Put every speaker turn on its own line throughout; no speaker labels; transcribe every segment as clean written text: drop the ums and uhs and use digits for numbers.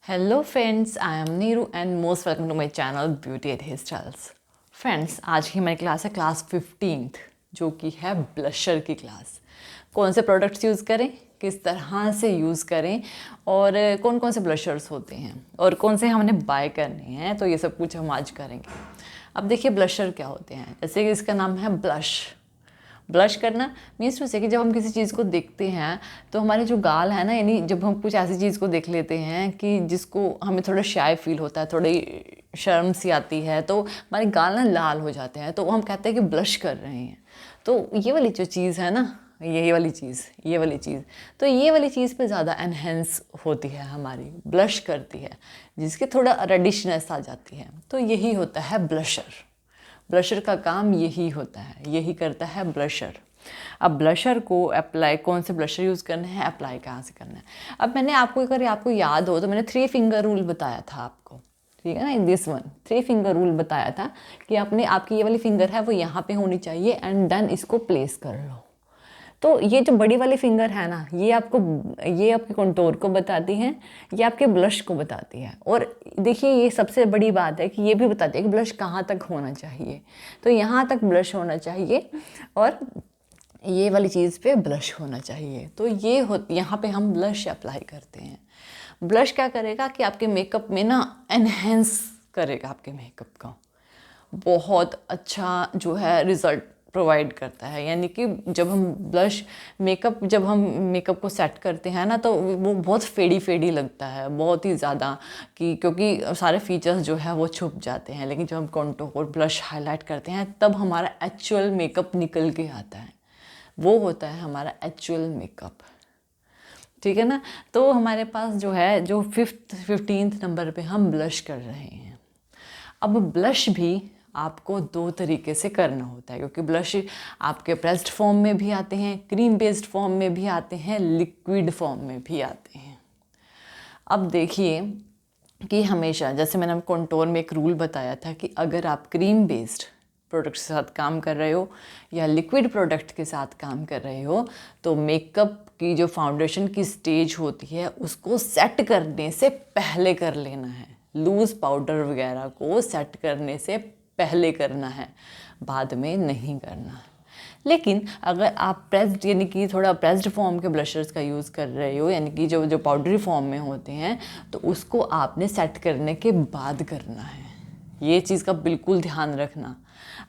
Hello friends, I am Neeru and most welcome to my channel beauty and hair styles. Friends, आज की हमारी class है class 15th, जो कि है ब्लशर की क्लास। कौन से प्रोडक्ट्स यूज़ करें, किस तरह से यूज़ करें और कौन कौन से ब्लशर्स होते हैं और कौन से हमने बाय करने हैं, तो ये सब कुछ हम आज करेंगे। अब देखिए ब्लशर क्या होते हैं। जैसे कि इसका नाम है ब्लश। ब्लश करना मीन्स टू से कि जब हम किसी चीज़ को देखते हैं तो हमारे जो गाल है ना, यानी जब हम कुछ ऐसी चीज़ को देख लेते हैं कि जिसको हमें थोड़ा शाय फील होता है, थोड़ी शर्म सी आती है, तो हमारे गाल ना लाल हो जाते हैं, तो हम कहते हैं कि ब्लश कर रहे हैं। तो ये वाली जो चीज़ है ना, ये वाली चीज़ तो ये वाली चीज़ पे ज़्यादा एनहेंस होती है, हमारी ब्लश करती है, जिसकी थोड़ा रेडिशनेस आ जाती है। तो यही होता है ब्लशर। ब्लशर का काम यही होता है, यही करता है ब्लशर। अब ब्लशर को अप्लाई, कौन से ब्लशर यूज़ करने हैं, अप्लाई कहाँ से करना है। अब मैंने आपको, अगर आपको याद हो तो मैंने 3 फिंगर रूल बताया था आपको, ठीक है ना। In this one 3 finger rule बताया था कि आपकी ये वाली फिंगर है वो यहाँ पे होनी चाहिए एंड देन इसको प्लेस कर लो। तो ये जो बड़ी वाली फिंगर है ना, ये आपके कंटूर को बताती है, ये आपके ब्लश को बताती है। और देखिए ये सबसे बड़ी बात है कि ये भी बताती है कि ब्लश कहाँ तक होना चाहिए। तो यहाँ तक ब्लश होना चाहिए और ये वाली चीज़ पे ब्लश होना चाहिए। तो यहाँ पे हम ब्लश अप्लाई करते हैं। ब्लश क्या करेगा कि आपके मेकअप में ना एनहेंस करेगा, आपके मेकअप का बहुत अच्छा जो है रिज़ल्ट प्रोवाइड करता है। यानी कि जब हम मेकअप को सेट करते हैं ना, तो वो बहुत फेडी लगता है, बहुत ही ज़्यादा, क्योंकि सारे फीचर्स जो है वो छुप जाते हैं। लेकिन जब हम कंटूर ब्लश हाईलाइट करते हैं तब हमारा एक्चुअल मेकअप निकल के आता है, वो होता है हमारा एक्चुअल मेकअप, ठीक है ना। तो हमारे पास जो है, जो 15th नंबर पे हम ब्लश कर रहे हैं। अब ब्लश भी आपको 2 तरीके से करना होता है, क्योंकि ब्लश आपके प्रेस्ड फॉर्म में भी आते हैं, क्रीम बेस्ड फॉर्म में भी आते हैं, लिक्विड फॉर्म में भी आते हैं। अब देखिए कि हमेशा, जैसे मैंने कंटूर में एक रूल बताया था कि अगर आप क्रीम बेस्ड प्रोडक्ट के साथ काम कर रहे हो या लिक्विड प्रोडक्ट के साथ काम कर रहे हो, तो मेकअप की जो फाउंडेशन की स्टेज होती है उसको सेट करने से पहले कर लेना है। लूज़ पाउडर वगैरह को सेट करने से पहले करना है, बाद में नहीं करना। लेकिन अगर आप प्रेस्ड, यानी कि थोड़ा प्रेस्ड फॉर्म के ब्लशर्स का यूज़ कर रहे हो, यानी कि जो पाउडरी फॉर्म में होते हैं, तो उसको आपने सेट करने के बाद करना है। ये चीज़ का बिल्कुल ध्यान रखना।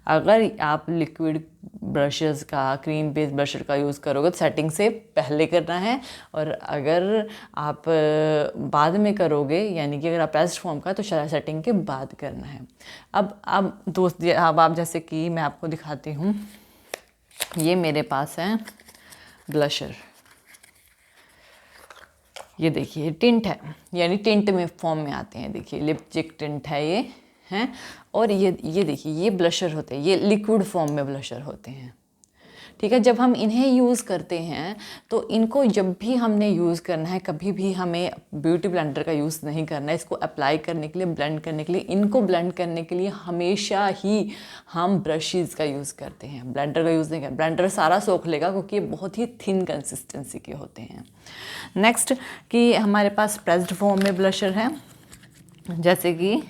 अगर आप लिक्विड ब्रशेस का, क्रीम बेस्ड ब्रशर का यूज़ करोगे तो सेटिंग से पहले करना है, और अगर आप बाद में करोगे, यानी कि अगर आप पेस्ट फॉर्म का, तो सेटिंग के बाद करना है। अब दोस्त, अब आप, जैसे कि मैं आपको दिखाती हूँ, ये मेरे पास है ब्लशर, ये देखिए टिंट है, यानी टिंट में फॉर्म में आते हैं। देखिए लिपस्टिक टिंट है ये, हैं। और ये देखिए ये ब्लशर होते हैं, ये लिक्विड फॉर्म में ब्लशर होते हैं, ठीक है। जब हम इन्हें यूज़ करते हैं तो इनको जब भी हमने यूज़ करना है, कभी भी हमें ब्यूटी ब्लेंडर का यूज़ नहीं करना है। इसको अप्लाई करने के लिए, ब्लेंड करने के लिए, इनको ब्लेंड करने के लिए हमेशा ही हम ब्रशेज़ का यूज़ करते हैं, ब्लेंडर का यूज़ नहीं करते। ब्लेंडर सारा सोख लेगा क्योंकि ये बहुत ही थिन कंसिस्टेंसी के होते हैं। नेक्स्ट कि हमारे पास प्रेस्ड फॉर्म में ब्लशर है, जैसे कि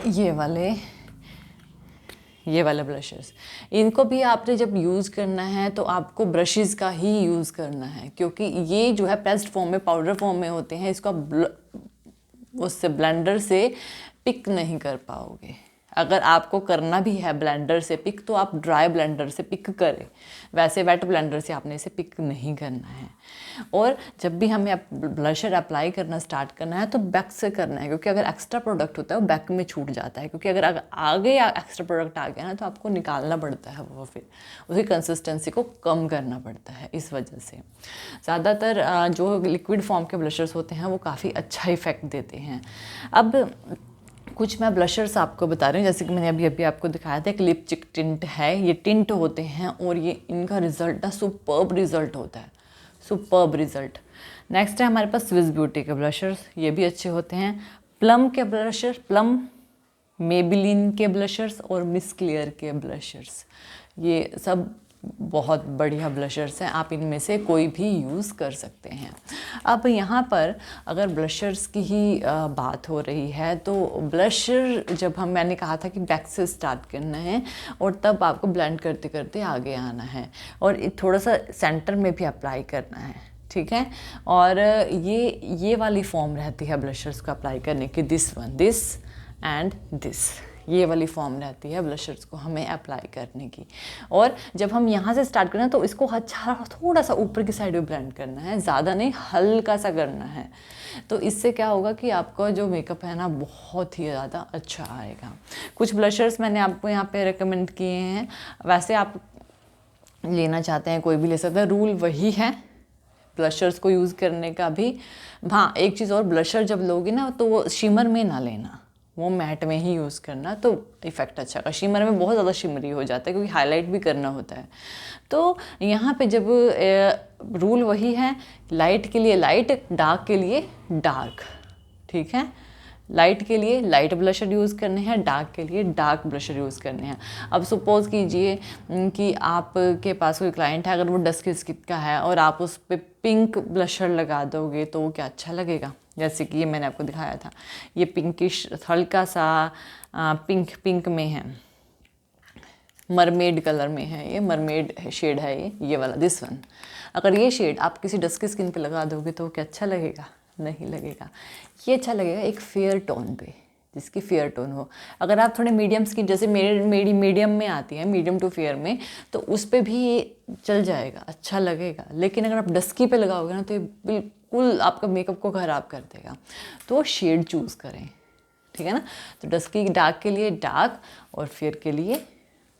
ये वाले ब्रशेस। इनको भी आपने जब यूज़ करना है तो आपको ब्रशेस का ही यूज़ करना है, क्योंकि ये जो है पेस्ट फॉर्म में, पाउडर फॉर्म में होते हैं। इसको उससे ब्लेंडर से पिक नहीं कर पाओगे। अगर आपको करना भी है ब्लेंडर से पिक, तो आप ड्राई ब्लेंडर से पिक करें, वैसे वेट ब्लेंडर से आपने इसे पिक नहीं करना है। और जब भी हमें ब्लशर अप्लाई करना स्टार्ट करना है तो बैक से करना है, क्योंकि अगर एक्स्ट्रा प्रोडक्ट होता है वो बैक में छूट जाता है। क्योंकि अगर आगे एक्स्ट्रा प्रोडक्ट आ गया ना, तो आपको निकालना पड़ता है, वो फिर उसकी कंसिस्टेंसी को कम करना पड़ता है। इस वजह से ज़्यादातर जो लिक्विड फॉर्म के ब्लशर्स होते हैं वो काफ़ी अच्छा इफ़ेक्ट देते हैं। अब कुछ मैं ब्लशर्स आपको बता रही हूँ, जैसे कि मैंने अभी आपको दिखाया था, एक लिपस्टिक टिंट है। ये टिंट होते हैं और ये इनका रिज़ल्ट ना सुपर्ब रिज़ल्ट होता है, सुपर्ब रिज़ल्ट। नेक्स्ट है हमारे पास स्विस ब्यूटी के ब्लशर्स, ये भी अच्छे होते हैं। प्लम के ब्लशर, प्लम, मेबेलिन के ब्लशर्स और मिस क्लियर के ब्लशर्स, ये सब बहुत बढ़िया ब्लशर्स हैं, आप इनमें से कोई भी यूज़ कर सकते हैं। अब यहाँ पर अगर ब्लशर्स की ही बात हो रही है तो ब्लशर जब मैंने कहा था कि बैक से स्टार्ट करना है और तब आपको ब्लेंड करते करते आगे आना है और थोड़ा सा सेंटर में भी अप्लाई करना है, ठीक है। और ये वाली फॉर्म रहती है ब्लशर्स को अप्लाई करने की, दिस एंड दिस, ये वाली फॉर्म रहती है ब्लशर्स को हमें अप्लाई करने की। और जब हम यहाँ से स्टार्ट करना है तो इसको अच्छा थोड़ा सा ऊपर की साइड में ब्लेंड करना है, ज़्यादा नहीं, हल्का सा करना है। तो इससे क्या होगा कि आपका जो मेकअप है ना बहुत ही ज़्यादा अच्छा आएगा। कुछ ब्लशर्स मैंने आपको यहाँ पे रिकमेंड किए हैं, वैसे आप लेना चाहते हैं कोई भी ले सकते हैं, रूल वही है ब्लशर्स को यूज़ करने का भी। हाँ, एक चीज़ और, ब्लशर जब लोगे ना तो वो शिमर में ना लेना, वो मैट में ही यूज़ करना तो इफ़ेक्ट अच्छा होगा। शिमर में बहुत ज़्यादा शिमरी हो जाता है क्योंकि हाईलाइट भी करना होता है। तो यहाँ पे जब रूल वही है, लाइट के लिए लाइट, डार्क के लिए डार्क, ठीक है। लाइट के लिए लाइट ब्लशर यूज़ करने हैं, डार्क के लिए डार्क ब्लशर यूज़ करने हैं। अब सपोज़ कीजिए कि आपके पास कोई क्लाइंट है, अगर वो डस्की स्किन का है और आप उस पर पिंक ब्लशर लगा दोगे तो वो क्या अच्छा लगेगा। जैसे कि ये मैंने आपको दिखाया था, ये पिंकिश हल्का सा पिंक में है, मरमेड कलर में है, ये मरमेड शेड है ये वाला, दिस वन। अगर ये शेड आप किसी डस्की स्किन पे लगा दोगे तो क्या अच्छा लगेगा, नहीं लगेगा। ये अच्छा लगेगा एक फेयर टोन पे, जिसकी फेयर टोन हो। अगर आप थोड़े मीडियम स्किन, जैसे मेरी मीडियम में आती है, मीडियम टू फेयर में, तो उस पर भी ये चल जाएगा, अच्छा लगेगा। लेकिन अगर आप डस्की पे लगाओगे ना तो ये बिल्कुल आपका मेकअप को ख़राब कर देगा। तो शेड चूज़ करें, ठीक है ना। तो डस्की डार्क के लिए डार्क और फेयर के लिए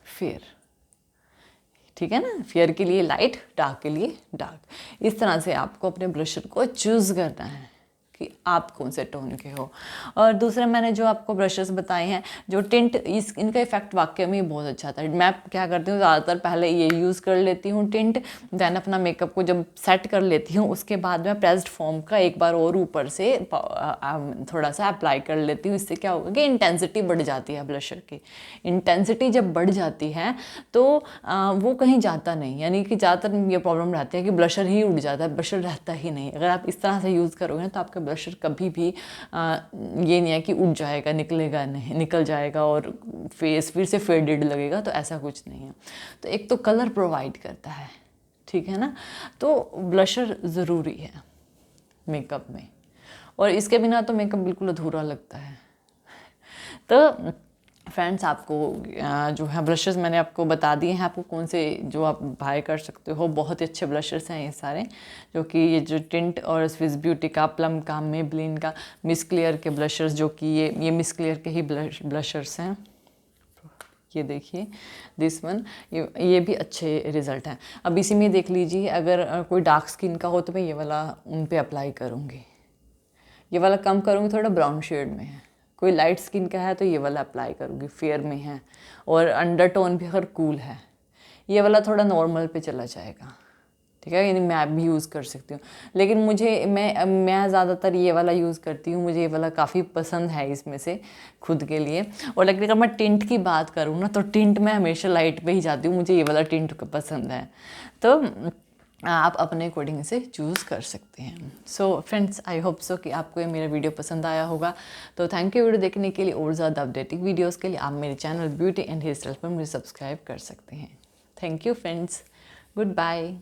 फेयर, ठीक है ना। फेयर के लिए लाइट, डार्क के लिए डार्क। इस तरह से आपको अपने ब्लशर को चूज़ करना है कि आप कौन से टोन के हो। और दूसरा मैंने जो आपको ब्रशेस बताए हैं, जो टिंट, इनका इफेक्ट वाकई में बहुत अच्छा था। मैं क्या करती हूँ, ज़्यादातर पहले ये यूज़ कर लेती हूँ टिंट, दैन अपना मेकअप को जब सेट कर लेती हूँ उसके बाद मैं प्रेस्ड फॉर्म का एक बार और ऊपर से थोड़ा सा अप्लाई कर लेती हूँ। इससे क्या होगा कि इंटेंसिटी बढ़ जाती है ब्लशर की। इंटेंसिटी जब बढ़ जाती है तो वो कहीं जाता नहीं, यानी कि ज़्यादातर ये प्रॉब्लम रहती है कि ब्लशर ही उड़ जाता है, ब्लशर रहता ही नहीं। अगर आप इस तरह से यूज़ करोगे तो आपका ब्लशर कभी भी ये नहीं है कि उड़ जाएगा, निकलेगा नहीं, निकल जाएगा और फेस फिर से फेडेड लगेगा, तो ऐसा कुछ नहीं है। तो एक तो कलर प्रोवाइड करता है, ठीक है ना। तो ब्लशर ज़रूरी है मेकअप में, और इसके बिना तो मेकअप बिल्कुल अधूरा लगता है। तो फ्रेंड्स, आपको जो है ब्लशर्स मैंने आपको बता दिए हैं, आपको कौन से जो आप बाय कर सकते हो। बहुत ही अच्छे ब्लशर्स हैं ये सारे, जो कि ये जो टिंट और स्विस ब्यूटी का, प्लम का, मेबलिन का, मिस क्लियर के ब्लशर्स, जो कि ये मिस क्लियर के ही ब्लशर्स हैं। ये देखिए दिस वन, ये भी अच्छे रिज़ल्ट हैं। अब इसी में देख लीजिए, अगर कोई डार्क स्किन का हो तो मैं ये वाला उन पे अप्लाई करूँगी, ये वाला कम करूँगी, थोड़ा ब्राउन शेड में है। कोई लाइट स्किन का है तो ये वाला अप्लाई करूँगी, फेयर में है और अंडरटोन भी अगर कूल है। ये वाला थोड़ा नॉर्मल पे चला जाएगा, ठीक है, यानी मैं भी यूज़ कर सकती हूँ। लेकिन मैं ज़्यादातर ये वाला यूज़ करती हूँ, मुझे ये वाला काफ़ी पसंद है इसमें से खुद के लिए। और लेकिन अगर मैं टिंट की बात करूँ ना, तो टिंट में हमेशा लाइट पे ही जाती हूँ, मुझे ये वाला टिंट पसंद है। तो आप अपने अकॉर्डिंग से चूज़ कर सकते हैं। So friends, I hope so कि आपको ये मेरा वीडियो पसंद आया होगा। तो थैंक यू वीडियो देखने के लिए। और ज़्यादा अपडेटिंग वीडियोस के लिए आप मेरे channel beauty and hair style पर मुझे सब्सक्राइब कर सकते हैं। Thank you friends, good bye.